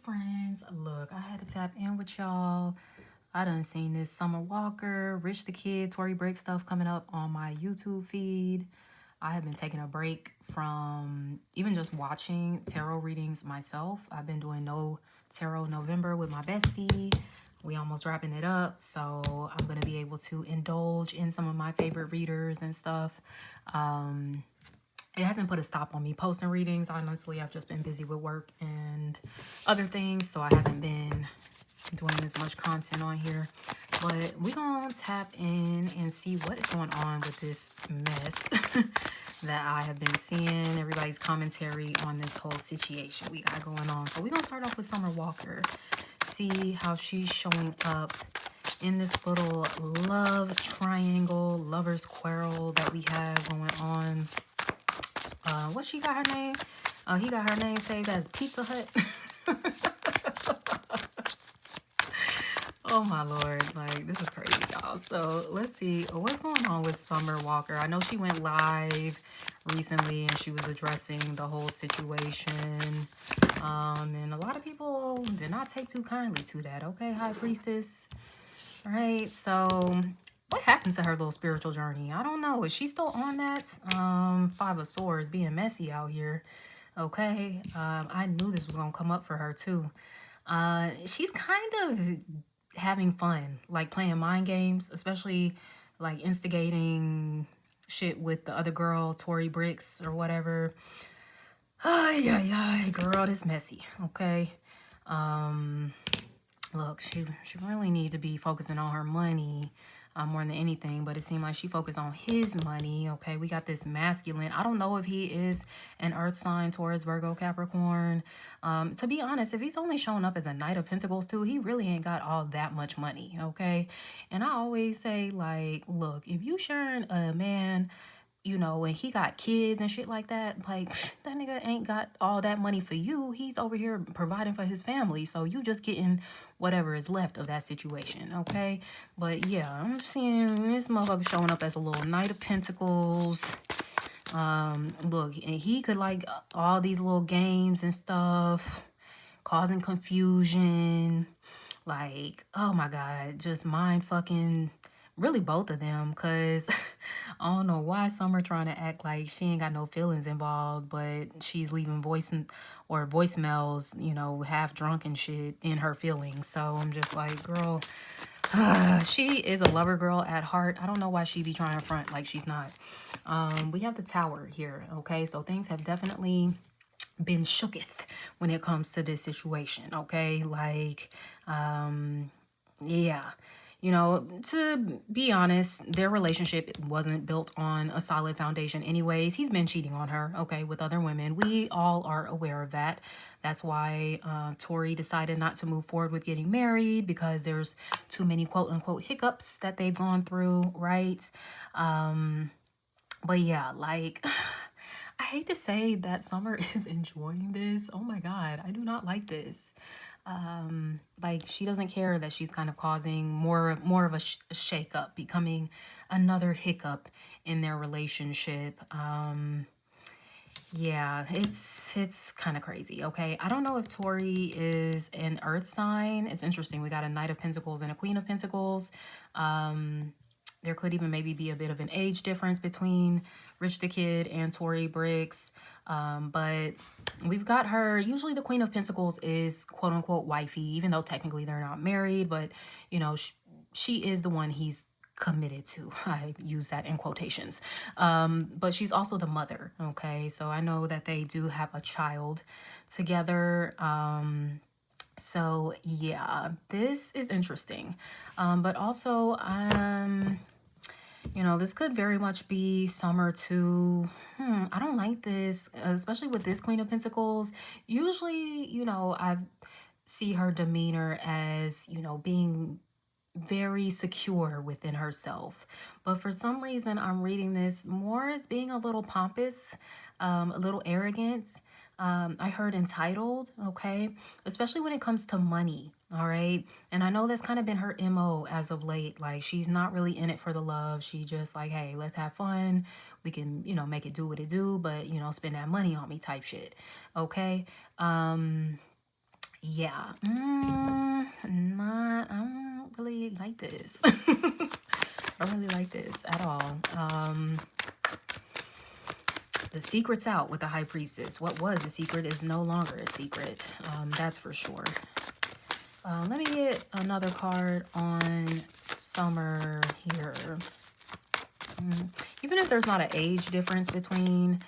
friends, look, I had to tap in with y'all. I done seen this Summer Walker, Rich the Kid, Tori Brixx stuff coming up on my YouTube feed. I have been taking a break from even just watching tarot readings myself. I've been doing no tarot November with my bestie. We almost wrapping it up, so I'm gonna be able to indulge in some of my favorite readers and stuff. It hasn't put a stop on me posting readings. Honestly, I've just been busy with work and other things, so I haven't been doing as much content on here. But we're gonna tap in and see what is going on with this mess that I have been seeing. Everybody's commentary on this whole situation we got going on. So we're gonna start off with Summer Walker. See how she's showing up in this little love triangle, lover's quarrel that we have going on. What she got her name? He got her name saved as Pizza Hut. Oh my Lord, like this is crazy, y'all. So let's see what's going on with Summer Walker. I know she went live recently and she was addressing the whole situation. And a lot of people did not take too kindly to that. Okay, High Priestess. All right, so what happened to her little spiritual journey? I don't know. Is she still on that? Five of Swords being messy out here. Okay. I knew this was gonna come up for her too. She's kind of having fun, like playing mind games, especially like instigating shit with the other girl, Tori Brixx or whatever. Ay, girl, this messy. Okay. Look, she really need to be focusing on her money more than anything, but it seemed like she focused on his money. Okay, we got this masculine. I don't know if he is an earth sign, Taurus, Virgo, Capricorn. To be honest, if he's only showing up as a Knight of Pentacles too, he really ain't got all that much money. Okay, and I always say, like, look, if you sharing a man, you know, and he got kids and shit like that, like, that nigga ain't got all that money for you. He's over here providing for his family. So you just getting whatever is left of that situation, okay? But yeah, I'm seeing this motherfucker showing up as a little Knight of Pentacles. Look, and he could like all these little games and stuff, causing confusion. Like, oh my God, just mind fucking really both of them, because I don't know why Summer trying to act like she ain't got no feelings involved, but she's leaving or voicemails, you know, half drunk and shit in her feelings. So I'm just like, girl, she is a lover girl at heart. I don't know why she be trying to front like she's not. We have the Tower here, okay? So things have definitely been shooketh when it comes to this situation, okay? Like, yeah. You know, to be honest, their relationship wasn't built on a solid foundation anyways. He's been cheating on her, okay, with other women. We all are aware of that. That's why Tori decided not to move forward with getting married, because there's too many quote-unquote hiccups that they've gone through, right? But yeah, like, I hate to say that Summer is enjoying this. Oh my God, I do not like this. Like, she doesn't care that she's kind of causing more of a shake up, becoming another hiccup in their relationship. Yeah, it's kind of crazy. Okay, I don't know if Tori is an earth sign. It's interesting, we got a Knight of Pentacles and a Queen of Pentacles. There could even maybe be a bit of an age difference between Rich the Kid and Tori Brixx. But we've got her. Usually the Queen of Pentacles is quote unquote wifey, even though technically they're not married. But, you know, she is the one he's committed to. I use that in quotations. But she's also the mother. Okay, so I know that they do have a child together. So yeah, this is interesting. But also, you know, this could very much be Summer too. I don't like this, especially with this Queen of Pentacles. Usually, you know, I see her demeanor as, you know, being very secure within herself. But for some reason, I'm reading this more as being a little pompous, a little arrogant. I heard entitled, okay? Especially when it comes to money, all right? And I know that's kind of been her MO as of late. Like, she's not really in it for the love. She just like, hey, let's have fun. We can, you know, make it do what it do, but, you know, spend that money on me type shit, okay? Yeah. I don't really like this. I don't really like this at all. The secret's out with the High Priestess. What was a secret is no longer a secret. That's for sure. Let me get another card on Summer here. Even if there's not an age difference between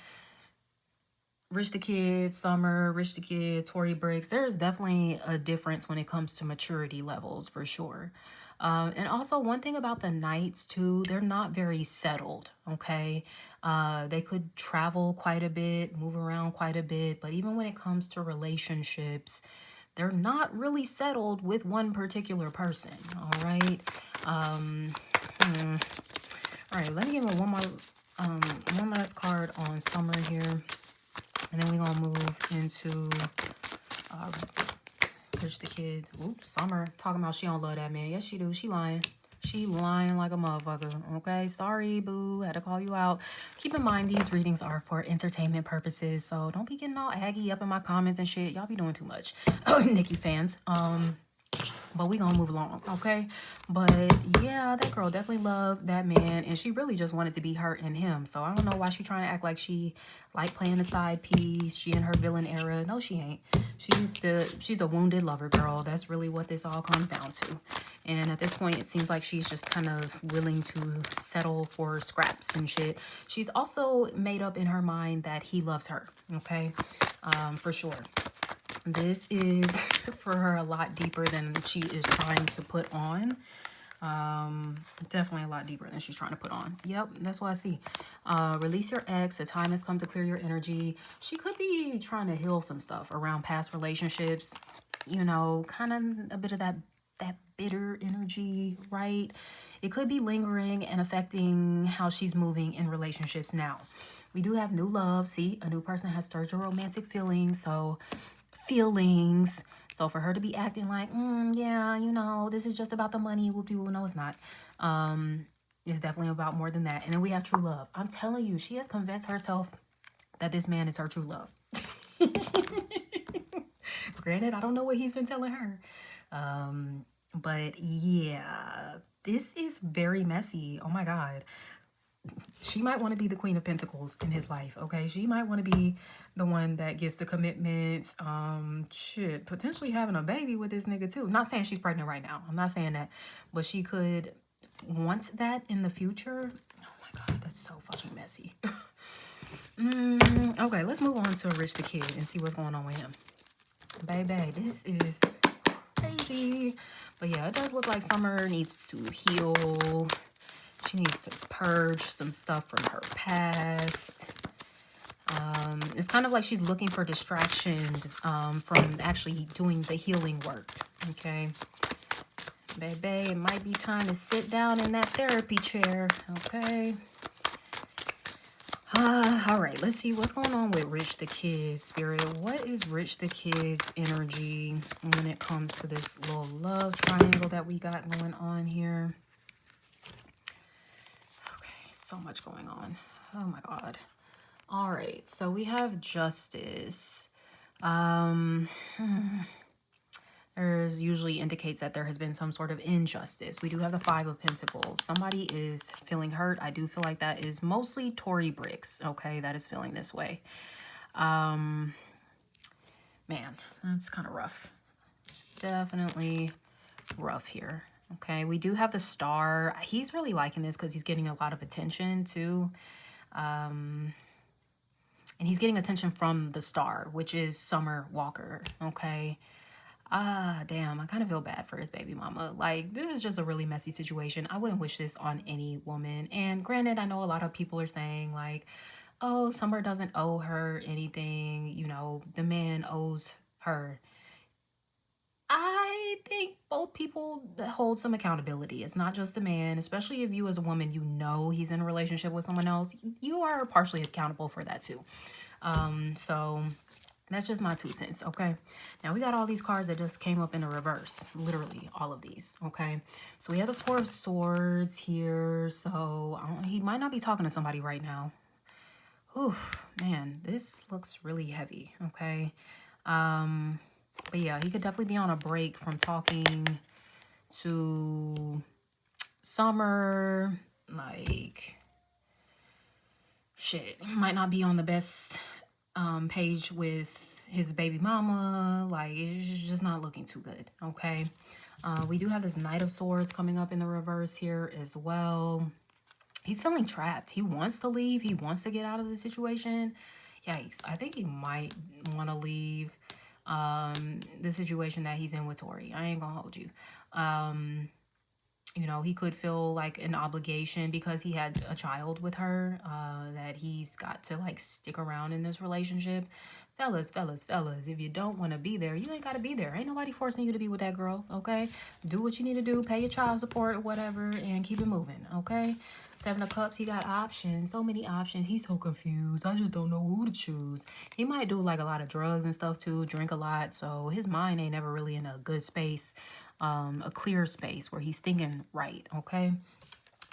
Rich the Kid, Summer, Rich the Kid, Tori Brixx, there's definitely a difference when it comes to maturity levels for sure. And also one thing about the Knights too, they're not very settled, okay? They could travel quite a bit, move around quite a bit, but even when it comes to relationships, they're not really settled with one particular person, all right? All right, let me give one more, one last card on Summer here. And then we're going to move into Rich the Kid. Oops, Summer talking about she don't love that man. Yes, she do. She lying. She lying like a motherfucker. Okay, sorry, boo. Had to call you out. Keep in mind, these readings are for entertainment purposes. So don't be getting all aggy up in my comments and shit. Y'all be doing too much. Nikki fans. But we gonna move along, okay? But yeah, that girl definitely loved that man, and she really just wanted to be her and him. So I don't know why she trying to act like she like playing the side piece. She in her villain era. No, she ain't. She's a wounded lover girl. That's really what this all comes down to. And at this point, it seems like she's just kind of willing to settle for scraps and shit. She's also made up in her mind that he loves her, okay? For sure. This is for her a lot deeper than she is trying to put on. Definitely a lot deeper than she's trying to put on. Yep, that's what I see. Release your ex. The time has come to clear your energy. She could be trying to heal some stuff around past relationships. You know, kind of a bit of that bitter energy, right? It could be lingering and affecting how she's moving in relationships now. We do have new love. See, a new person has stirred your romantic feelings. So for her to be acting like, yeah, you know, this is just about the money. Whoop-de-whoop. No, it's not. It's definitely about more than that. And then we have true love. I'm telling you, she has convinced herself that this man is her true love. Granted, I don't know what he's been telling her. But yeah, this is very messy. Oh my God. She might want to be the Queen of Pentacles in his life, okay? She might want to be the one that gets the commitments. Shit, potentially having a baby with this nigga too. I'm not saying she's pregnant right now. I'm not saying that. But she could want that in the future. Oh my God, that's so fucking messy. Okay, let's move on to Rich the Kid and see what's going on with him. Baby, this is crazy. But yeah, it does look like Summer needs to heal. She needs to purge some stuff from her past. It's kind of like she's looking for distractions from actually doing the healing work, okay? Baby, it might be time to sit down in that therapy chair, okay? All right, let's see what's going on with Rich the Kid, Spirit. What is Rich the Kid's energy when it comes to this little love triangle that we got going on here? So much going on. Oh my God. All right, so we have Justice. There's usually indicates that there has been some sort of injustice. We do have the Five of Pentacles. Somebody is feeling hurt. I do feel like that is mostly Tori Brixx, okay, that is feeling this way. Man, that's kind of rough. Definitely rough here. Okay, we do have the Star. He's really liking this because he's getting a lot of attention too. And he's getting attention from the Star, which is Summer Walker. Okay. Damn, I kind of feel bad for his baby mama. Like, this is just a really messy situation. I wouldn't wish this on any woman. And granted, I know a lot of people are saying like, oh, Summer doesn't owe her anything. You know, the man owes her. I think both people hold some accountability. It's not just the man, especially if you as a woman, you know he's in a relationship with someone else. You are partially accountable for that too. So that's just my 2 cents, okay? Now we got all these cards that just came up in a reverse. Literally, all of these, okay? So we have the Four of Swords here. So he might not be talking to somebody right now. Oof, man, this looks really heavy, okay? But yeah, he could definitely be on a break from talking to Summer. Like, shit, might not be on the best page with his baby mama. Like, it's just not looking too good, okay? We do have this Knight of Swords coming up in the reverse here as well. He's feeling trapped. He wants to leave. He wants to get out of the situation. Yikes. I think he might want to leave the situation that he's in with Tori. I ain't gonna hold you. You know, he could feel like an obligation because he had a child with her, that he's got to like stick around in this relationship. Fellas, if you don't want to be there, you ain't got to be there. Ain't nobody forcing you to be with that girl, okay? Do what you need to do, pay your child support or whatever, and keep it moving, okay? Seven of Cups, he got options, so many options. He's so confused. I just don't know who to choose. He might do like a lot of drugs and stuff too, drink a lot, so his mind ain't never really in a good space, a clear space where he's thinking right, okay?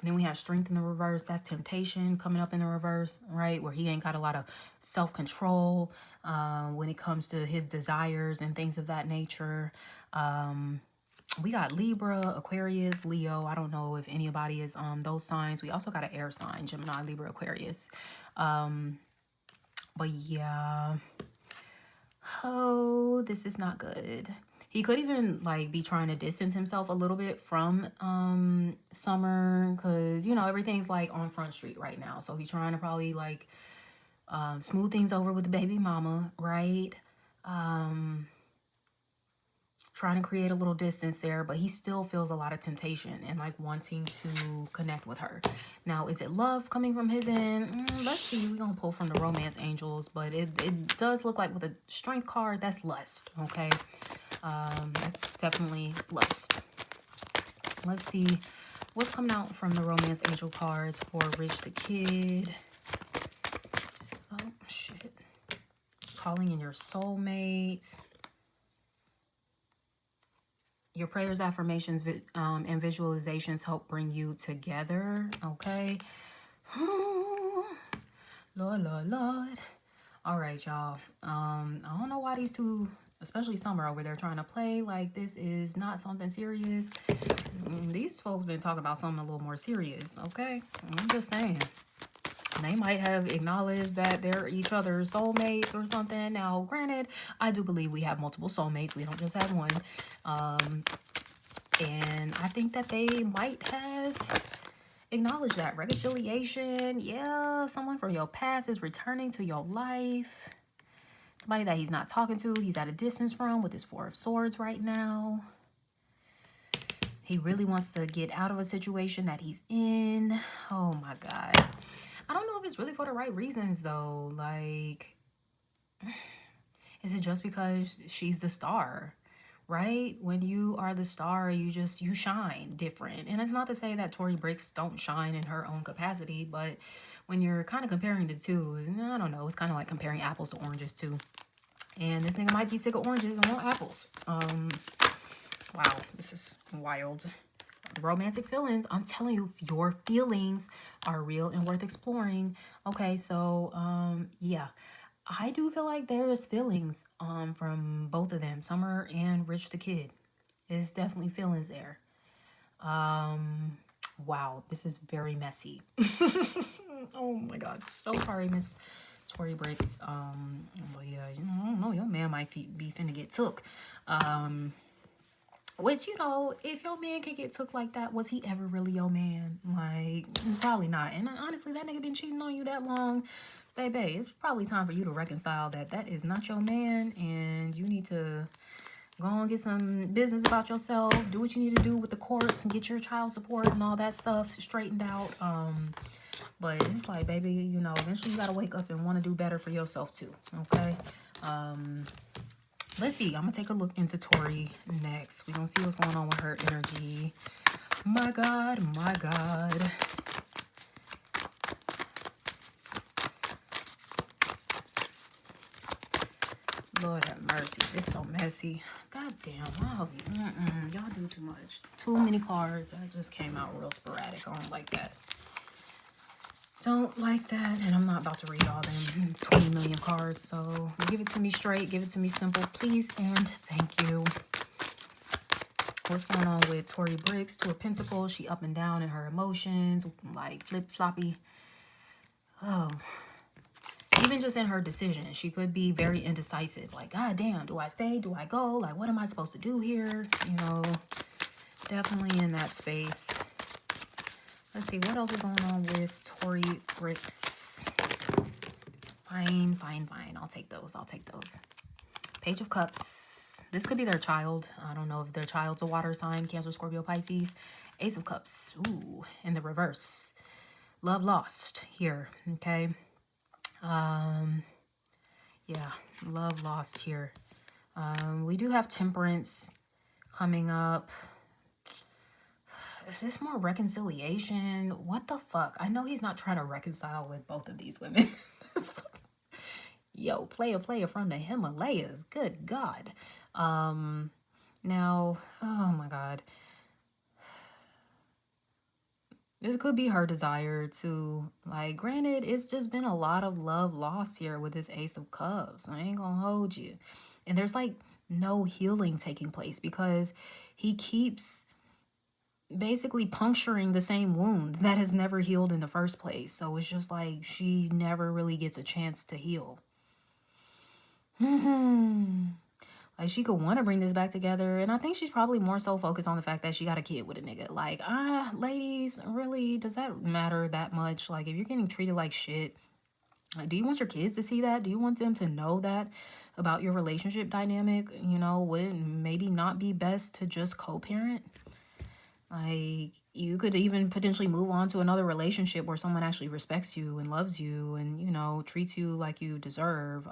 Then we have Strength in the reverse. That's temptation coming up in the reverse, right? Where he ain't got a lot of self-control when it comes to his desires and things of that nature. We got Libra, Aquarius, Leo. I don't know if anybody is those signs. We also got an air sign, Gemini, Libra, Aquarius. But yeah. Oh, this is not good. He could even like be trying to distance himself a little bit from Summer, because you know everything's like on Front Street right now. So he's trying to probably like smooth things over with the baby mama, right? Trying to create a little distance there, but he still feels a lot of temptation and like wanting to connect with her. Now, is it love coming from his end? Let's see. We're gonna pull from the romance angels, but it does look like with a strength card, that's lust, okay? That's definitely lust. Let's see what's coming out from the romance angel cards for Rich the Kid. Oh shit. Calling in your soulmate. Your prayers, affirmations, and visualizations help bring you together, okay? Lord. All right, y'all. I don't know why these two, especially Summer over there, trying to play like this is not something serious. These folks been talking about something a little more serious, okay? I'm just saying. They might have acknowledged that they're each other's soulmates or something. Now, granted, I do believe we have multiple soulmates. We don't just have one. And I think that they might have acknowledged that. Reconciliation. Yeah, someone from your past is returning to your life. Somebody that he's not talking to. He's at a distance from with his Four of Swords right now. He really wants to get out of a situation that he's in. Oh, my God. I don't know if it's really for the right reasons, though. Like, is it just because she's the star, right? When you are the star, you shine different. And it's not to say that Tori Brixx don't shine in her own capacity, but when you're kind of comparing the two, I don't know, it's kind of like comparing apples to oranges, too. And this nigga might be sick of oranges and want apples. Wow, this is wild. Romantic feelings. I'm telling you, your feelings are real and worth exploring. Okay, so yeah, I do feel like there is feelings from both of them, Summer and Rich the Kid. There's definitely feelings there. Wow, this is very messy. Oh my God, so sorry, Miss Tori Brixx. But yeah, you know, I don't know, your man might be finna get took. Which, you know, if your man can get took like that, was he ever really your man? Like, probably not. And honestly, that nigga been cheating on you that long. Baby, it's probably time for you to reconcile that is not your man. And you need to go and get some business about yourself. Do what you need to do with the courts and get your child support and all that stuff straightened out. But it's like, baby, you know, eventually you got to wake up and want to do better for yourself too. Okay? Let's see. I'm going to take a look into Tori next. We're going to see what's going on with her energy. My God. Lord have mercy. It's so messy. God damn. Wow. Y'all do too much. Too many cards. That just came out real sporadic. I don't like that. Don't like that. And I'm not about to read all them 20 million cards. So give it to me straight. Give it to me simple, please. And thank you. What's going on with Tori Brixx? Two of Pentacles. She up and down in her emotions. Like flip-floppy. Oh. Even just in her decision. She could be very indecisive. Like, God damn, do I stay? Do I go? Like, what am I supposed to do here? You know, definitely in that space. Let's see, what else is going on with Tori Brixx? Fine, fine, fine. I'll take those. I'll take those. Page of Cups. This could be their child. I don't know if their child's a water sign. Cancer, Scorpio, Pisces. Ace of Cups. Ooh, in the reverse. Love lost here. Okay. Yeah, love lost here. We do have Temperance coming up. Is this more reconciliation? What the fuck? I know he's not trying to reconcile with both of these women. Yo, player from the Himalayas. Good God. Now, oh my God. This could be her desire to, like, granted, it's just been a lot of love lost here with this Ace of Cups. I ain't gonna hold you. And there's, like, no healing taking place because he keeps basically puncturing the same wound that has never healed in the first place. So it's just like she never really gets a chance to heal. Like, she could want to bring this back together. And I think she's probably more so focused on the fact that she got a kid with a nigga. Like, ladies, really, does that matter that much? Like, if you're getting treated like shit, like, do you want your kids to see that? Do you want them to know that about your relationship dynamic? You know, would it maybe not be best to just co-parent? Like, you could even potentially move on to another relationship where someone actually respects you and loves you and, you know, treats you like you deserve.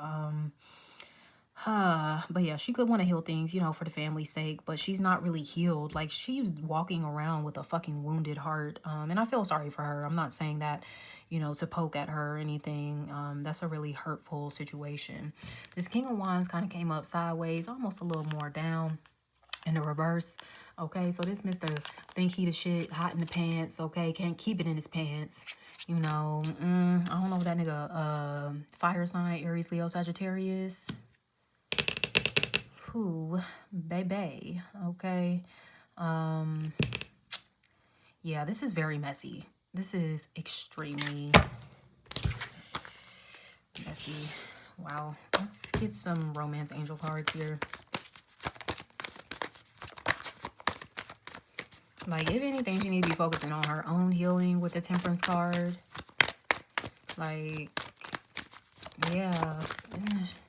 But yeah, she could want to heal things, you know, for the family's sake, but she's not really healed. Like, she's walking around with a fucking wounded heart. And I feel sorry for her. I'm not saying that, you know, to poke at her or anything. That's a really hurtful situation. This King of Wands kind of came up sideways, almost a little more down in the reverse. Okay, so this Mr. think he the shit, hot in the pants. Okay, can't keep it in his pants. You know, I don't know what that nigga, fire sign, Aries, Leo, Sagittarius. Who, baby. Okay. Yeah, this is very messy. This is extremely messy. Wow. Let's get some romance angel cards here. Like, if anything, she needs to be focusing on her own healing with the Temperance card. Like, yeah.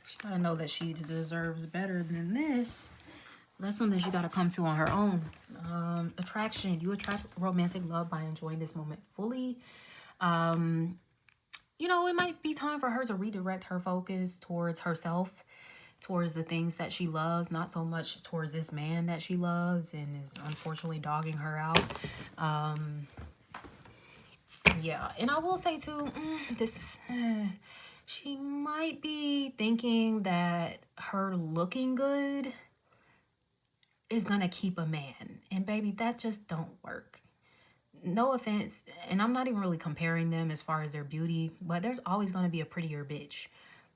She gotta know that she deserves better than this. That's something she gotta come to on her own. Attraction. You attract romantic love by enjoying this moment fully. You know, it might be time for her to redirect her focus towards herself, towards the things that she loves, not so much towards this man that she loves and is unfortunately dogging her out. Yeah, and I will say too, she might be thinking that her looking good is gonna keep a man, and baby, that just don't work. No offense, and I'm not even really comparing them as far as their beauty, but there's always gonna be a prettier bitch.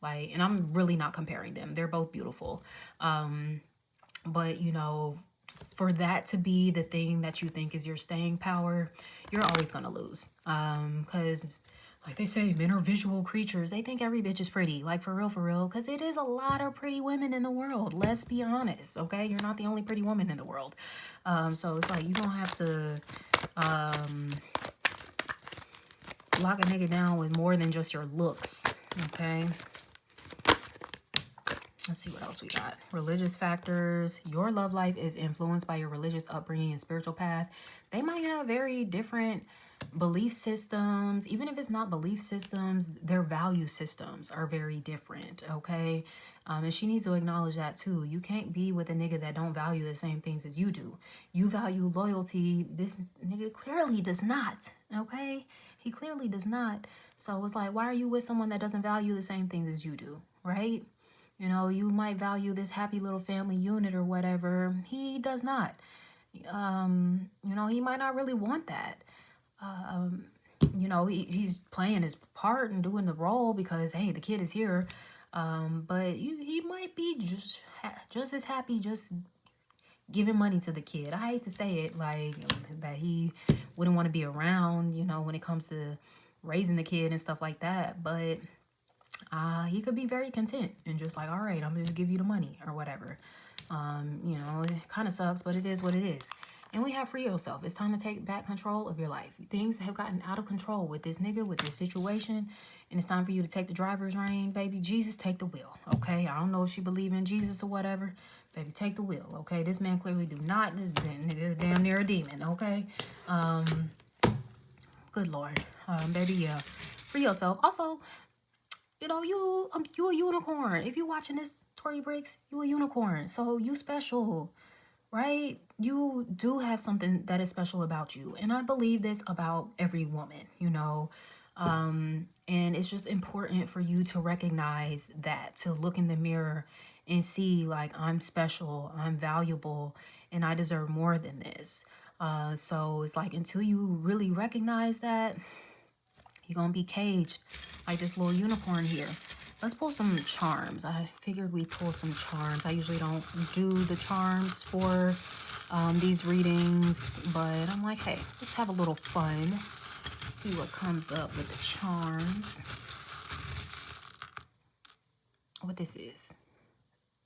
Like, and I'm really not comparing them. They're both beautiful. But, you know, for that to be the thing that you think is your staying power, you're always going to lose. Because, like they say, men are visual creatures. They think every bitch is pretty. Like, for real. Because it is a lot of pretty women in the world. Let's be honest, okay? You're not the only pretty woman in the world. So it's like, you don't have to lock a nigga down with more than just your looks, okay? Let's see what else we got. Religious factors. Your love life is influenced by your religious upbringing and spiritual path. They might have very different belief systems. Even if it's not belief systems, their value systems are very different, okay? And she needs to acknowledge that too. You can't be with a nigga that don't value the same things as you do. You value loyalty. This nigga clearly does not, okay? He clearly does not. So it's like, why are you with someone that doesn't value the same things as you do, right? You know, you might value this happy little family unit or whatever. He does not. You know, he might not really want that. you know, he's playing his part and doing the role because, hey, the kid is here. But he might be just as happy just giving money to the kid. I hate to say it, like, that he wouldn't want to be around, you know, when it comes to raising the kid and stuff like that. But he could be very content and just like, all right, I'm gonna just give you the money or whatever. You know, it kind of sucks, but it is what it is. And we have free yourself. It's time to take back control of your life. Things have gotten out of control with this nigga, with this situation. And it's time for you to take the driver's rein, baby. Jesus, take the wheel, okay? I don't know if she believe in Jesus or whatever. Baby, take the wheel, okay? This man clearly do not. This nigga is damn near a demon, okay? Good Lord. Baby, yeah. Free yourself. Also, you know, you a unicorn. If you're watching this, Tori Brixx, you a unicorn. So you special, right? You do have something that is special about you. And I believe this about every woman, you know. And it's just important for you to recognize that, to look in the mirror and see, like, I'm special, I'm valuable, and I deserve more than this. So it's like, until you really recognize that, you're gonna be caged like this little unicorn here. Let's pull some charms. I figured we'd pull some charms. I usually don't do the charms for these readings, but I'm like, hey, let's have a little fun. See what comes up with the charms. What this is.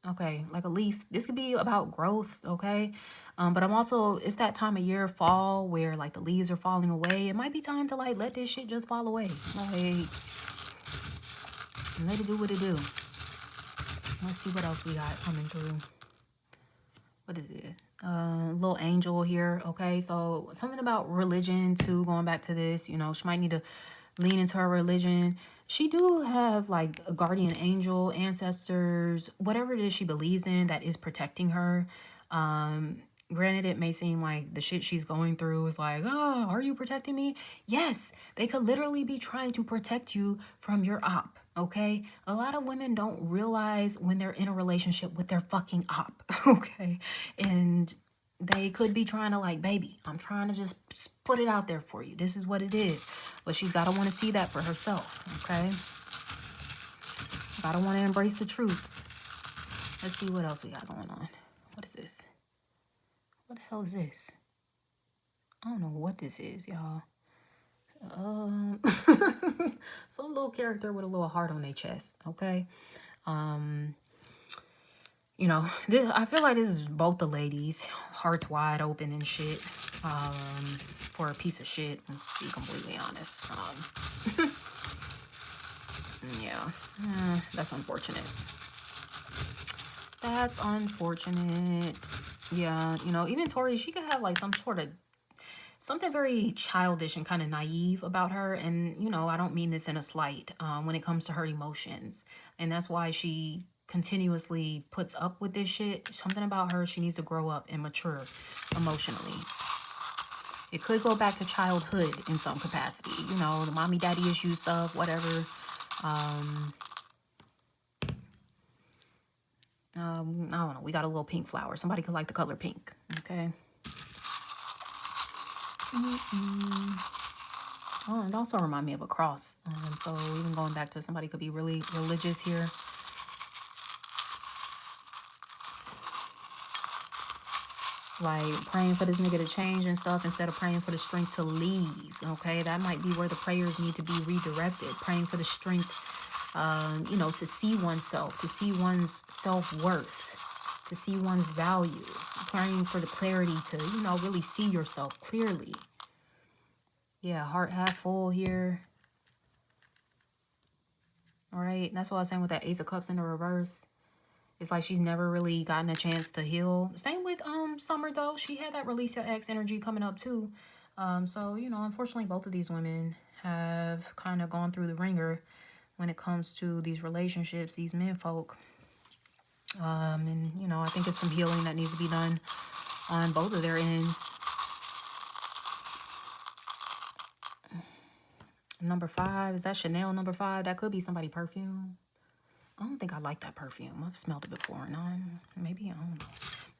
Okay, like a leaf. This could be about growth, okay? But I'm also, it's that time of year, fall, where like the leaves are falling away. It might be time to like let this shit just fall away. Like, let it do what it do. Let's see what else we got coming through. What is it? Little angel here, okay? So something about religion too, going back to this, you know, she might need to lean into her religion. She do have like a guardian angel, ancestors, whatever it is she believes in that is protecting her. Granted, it may seem like the shit she's going through is like, oh, are you protecting me? Yes, they could literally be trying to protect you from your op, okay? A lot of women don't realize when they're in a relationship with their fucking op, okay? And they could be trying to like, baby, I'm trying to just put it out there for you. This is what it is. But she's got to want to see that for herself, okay? Got to want to embrace the truth. Let's see what else we got going on. What is this? What the hell is this? I don't know what this is, y'all. Some little character with a little heart on their chest, okay? You know, I feel like this is both the ladies, hearts wide open and shit, for a piece of shit, let's be completely honest. Yeah, that's unfortunate. That's unfortunate. Yeah, you know, even Tori, she could have like some sort of something very childish and kind of naive about her. And, you know, I don't mean this in a slight when it comes to her emotions. And that's why she continuously puts up with this shit. Something about her, she needs to grow up and mature emotionally. It could go back to childhood in some capacity. You know, the mommy daddy issue stuff, whatever. I don't know. We got a little pink flower. Somebody could like the color pink. Okay. Oh, it also reminds me of a cross. So even going back to somebody could be really religious here. Like praying for this nigga to change and stuff instead of praying for the strength to leave. Okay, that might be where the prayers need to be redirected. Praying for the strength, you know, to see oneself, to see one's self-worth, to see one's value. Praying for the clarity to, you know, really see yourself clearly. Yeah, heart half full here. All right, that's what I was saying with that Ace of Cups in the reverse. It's like she's never really gotten a chance to heal. Same with Summer though. She had that release your ex energy coming up too. So, you know, unfortunately both of these women have kind of gone through the ringer when it comes to these relationships, these men folk. And, you know, I think it's some healing that needs to be done on both of their ends. Number 5, is that Chanel number 5? That could be somebody's perfume. I don't think I like that perfume. I've smelled it before. No, maybe, I don't know.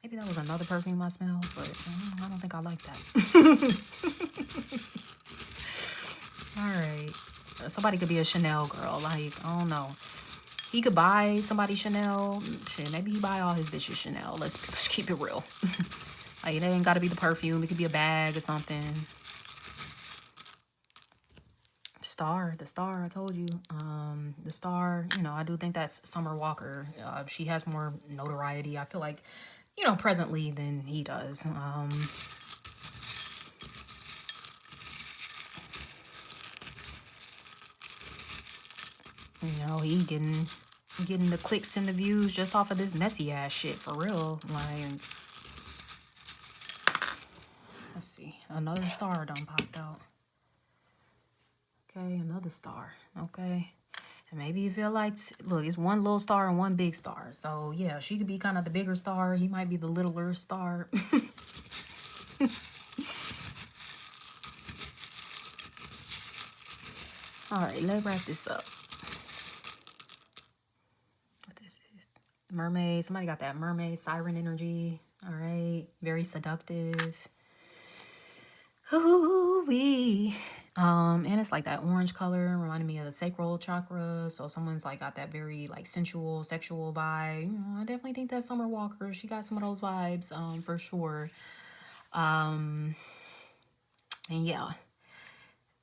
Maybe that was another perfume I smelled, but I don't think I like that. All right. Somebody could be a Chanel girl. Like, I don't know. He could buy somebody Chanel. Shit, maybe he buy all his bitches Chanel. Let's keep it real. Like, it ain't got to be the perfume. It could be a bag or something. The star, I told you. The star, you know, I do think that's Summer Walker. She has more notoriety, I feel like, you know, presently than he does. You know, he getting the clicks and the views just off of this messy ass shit, for real. Like, let's see, another star done popped out. Okay, another star. Okay. And maybe you feel like, look, it's one little star and one big star. So, yeah, she could be kind of the bigger star. He might be the littler star. All right, let's wrap this up. What this is. Mermaid. Somebody got that mermaid siren energy. All right. Very seductive. Ooh-wee. And it's like that orange color, reminding me of the sacral chakra. So someone's like got that very like sensual, sexual vibe. You know, I definitely think that's Summer Walker. She got some of those vibes, for sure. And yeah.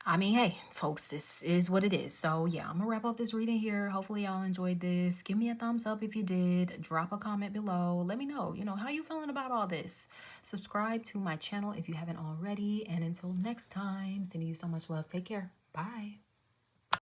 I mean, hey, folks, this is what it is. So, yeah, I'm going to wrap up this reading here. Hopefully, y'all enjoyed this. Give me a thumbs up if you did. Drop a comment below. Let me know, you know, how you feeling about all this. Subscribe to my channel if you haven't already. And until next time, sending you so much love. Take care. Bye.